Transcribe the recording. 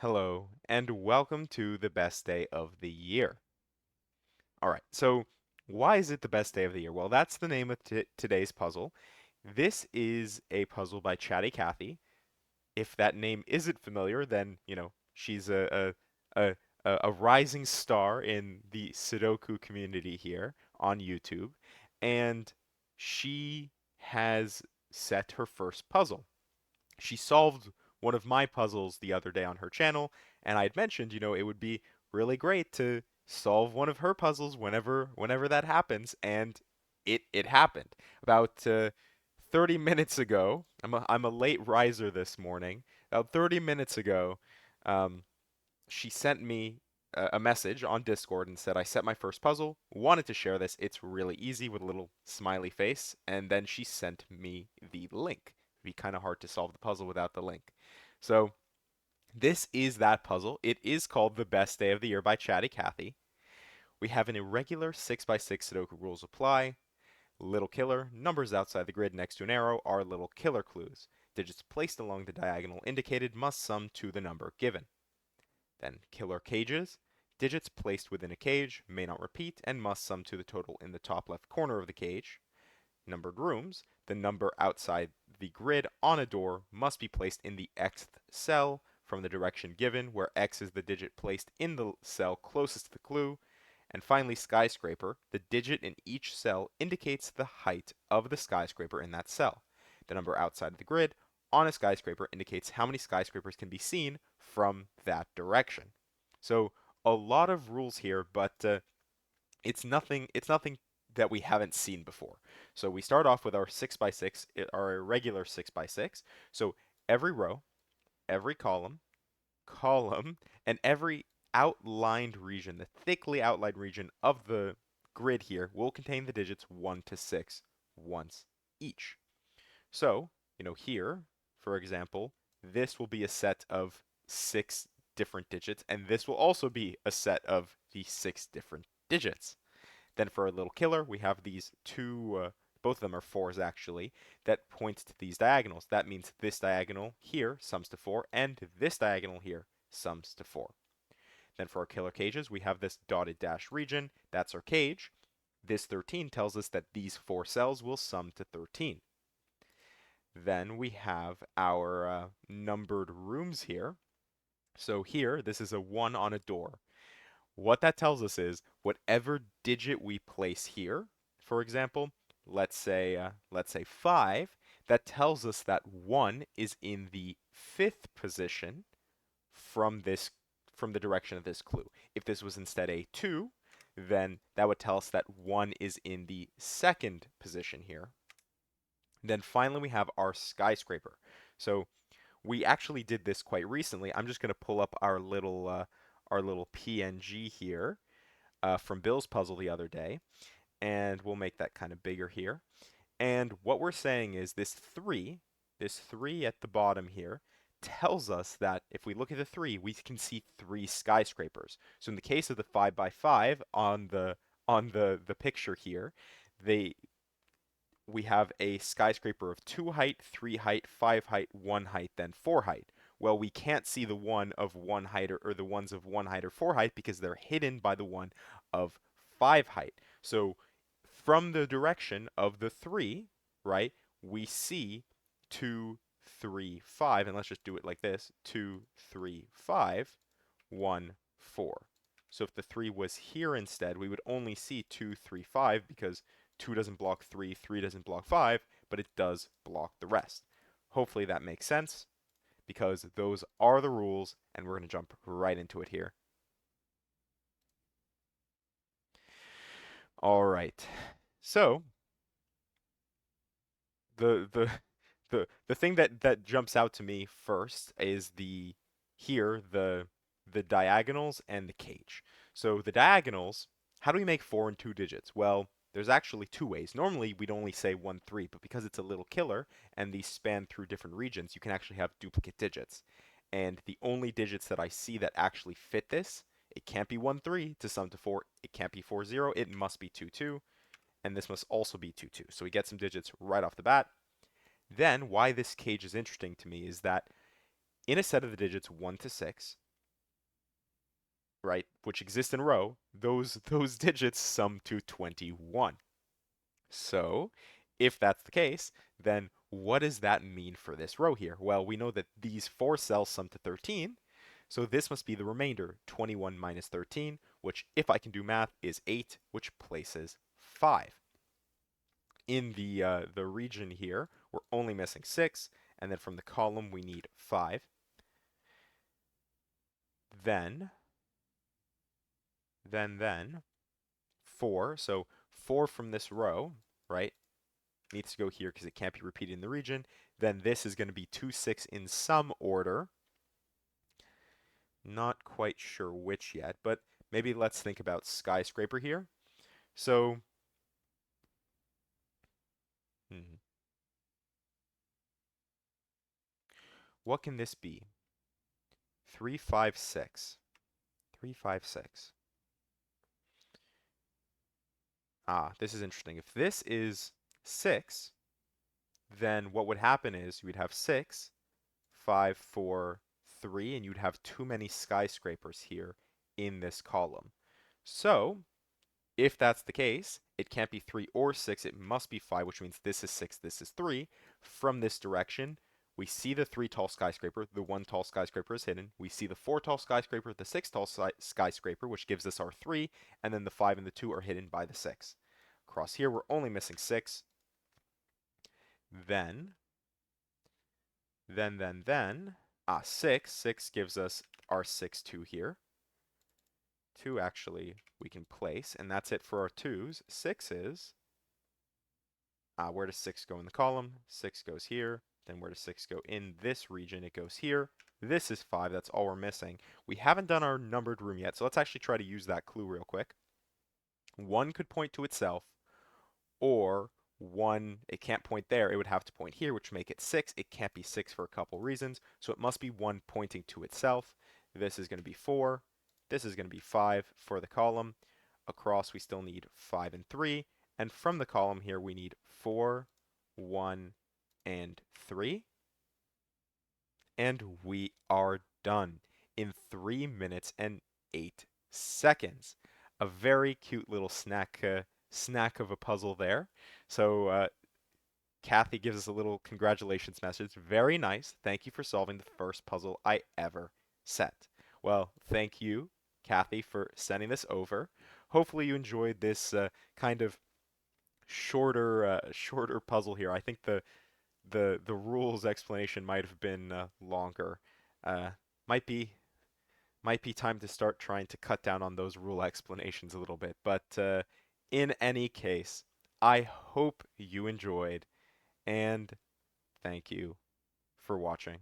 Hello, and welcome to the best day of the year. All right, so why is it the best day of the year? Well, that's the name of today's puzzle. This is a puzzle by Chatty Cathy. If that name isn't familiar, then, she's a, a rising star in the Sudoku community here on YouTube, and she has set her first puzzle. She solved one of my puzzles the other day on her channel, and I had mentioned, it would be really great to solve one of her puzzles whenever that happens, and it happened. About 30 minutes ago, I'm a late riser this morning. About 30 minutes ago, um, she sent me a message on Discord and said, I set my first puzzle, wanted to share this. It's really easy with a little smiley face. And then she sent me the link. It'd be kind of hard to solve the puzzle without the link. So this is that puzzle. It is called The Best Day of the Year by Chatty Cathy. We have an irregular 6x6 Sudoku rules apply. Little killer, numbers outside the grid next to an arrow are little killer clues. Digits placed along the diagonal indicated must sum to the number given. Then killer cages. Digits placed within a cage may not repeat and must sum to the total in the top left corner of the cage. Numbered rooms. The number outside the grid on a door must be placed in the xth cell from the direction given, where x is the digit placed in the cell closest to the clue. And finally, skyscraper. The digit in each cell indicates the height of the skyscraper in that cell. The number outside of the grid on a skyscraper indicates how many skyscrapers can be seen from that direction. So a lot of rules here, but it's nothing that we haven't seen before. So we start off with our 6x6, our irregular 6x6. So every row, every column, and every outlined region, the thickly outlined region of the grid here will contain the digits 1 to 6 once each. So, here, for example, this will be a set of 6 different digits, and this will also be a set of the 6 different digits. Then for a little killer, we have these two, both of them are 4s actually, that points to these diagonals. That means this diagonal here sums to 4, and this diagonal here sums to 4. Then for our killer cages, we have this dotted dash region. That's our cage. This 13 tells us that these 4 cells will sum to 13. Then we have our numbered rooms here. So here, this is a 1 on a door. What that tells us is whatever digit we place here, for example, let's say 5, that tells us that 1 is in the 5th position from the direction of this clue. If this was instead a 2, then that would tell us that 1 is in the 2nd position here. Then finally we have our skyscraper. So we actually did this quite recently. I'm just going to pull up our little PNG here from Bill's puzzle the other day, and we'll make that kind of bigger here. And what we're saying is this three at the bottom here, tells us that if we look at the 3, we can see 3 skyscrapers. So in the case of the 5 by 5 on the picture here, they we have a skyscraper of 2 height, 3 height, 5 height, 1 height, then 4 height. Well, we can't see the one of 1 height or the ones of 1 height or 4 height because they're hidden by the one of 5 height. So from the direction of the 3, right, we see 2, 3, 5, and let's just do it like this, 2, 3, 5, 1, 4. So if the 3 was here instead, we would only see 2, 3, 5 because 2 doesn't block 3, 3 doesn't block 5, but it does block the rest. Hopefully that makes sense because those are the rules, and we're going to jump right into it here. All right. So the the thing that jumps out to me first is the diagonals and the cage. So the diagonals, how do we make 4 and 2 digits? Well, there's actually 2 ways. Normally we'd only say 1, 3, but because it's a little killer and these span through different regions, you can actually have duplicate digits. And the only digits that I see that actually fit this, it can't be 1, 3 to sum to 4, it can't be 4, 0, it must be 2, 2, and this must also be 2, 2. So we get some digits right off the bat. Then, why this cage is interesting to me is that in a set of the digits 1 to 6, right, which exist in a row, those digits sum to 21. So, if that's the case, then what does that mean for this row here? Well, we know that these four cells sum to 13, so this must be the remainder, 21 minus 13, which, if I can do math, is 8, which places 5. In the region here, we're only missing 6, and then from the column we need 5. Then, then 4. So 4 from this row, right, needs to go here because it can't be repeated in the region. Then this is going to be 2, 6 in some order. Not quite sure which yet, but maybe let's think about skyscraper here. So, hmm, what can this be? 3, 5, 6. 3, 5, 6. Ah, this is interesting. If this is 6, then what would happen is we'd have 6, 5, 4, 3, and you'd have too many skyscrapers here in this column. So, if that's the case, it can't be 3 or 6, it must be 5, which means this is 6, this is 3. From this direction, we see the 3 tall skyscraper, the 1 tall skyscraper is hidden. We see the 4 tall skyscraper, the 6 tall skyscraper, which gives us our 3, and then the 5 and the 2 are hidden by the 6. Across here, we're only missing 6. Then, 6. 6 gives us our 6, 2 here. 2 actually we can place, and that's it for our 2s. 6's, where does 6 go in the column? 6 goes here. Then where does 6 go in this region? It goes here. This is 5. That's all we're missing. We haven't done our numbered room yet, so let's actually try to use that clue real quick. 1 could point to itself, or 1, it can't point there. It would have to point here, which make it 6. It can't be 6 for a couple reasons, so it must be 1 pointing to itself. This is going to be 4. This is going to be 5 for the column. Across, we still need 5 and 3. And from the column here, we need 4, 1, and 3. And we are done in 3 minutes and 8 seconds. A very cute little snack of a puzzle there. So Kathy gives us a little congratulations message. Very nice. Thank you for solving the first puzzle I ever set. Well, thank you, Kathy, for sending this over. Hopefully you enjoyed this kind of shorter puzzle here. I think the rules explanation might have been longer. Uh, might be might be time to start trying to cut down on those rule explanations a little bit. But in any case, I hope you enjoyed, and thank you for watching.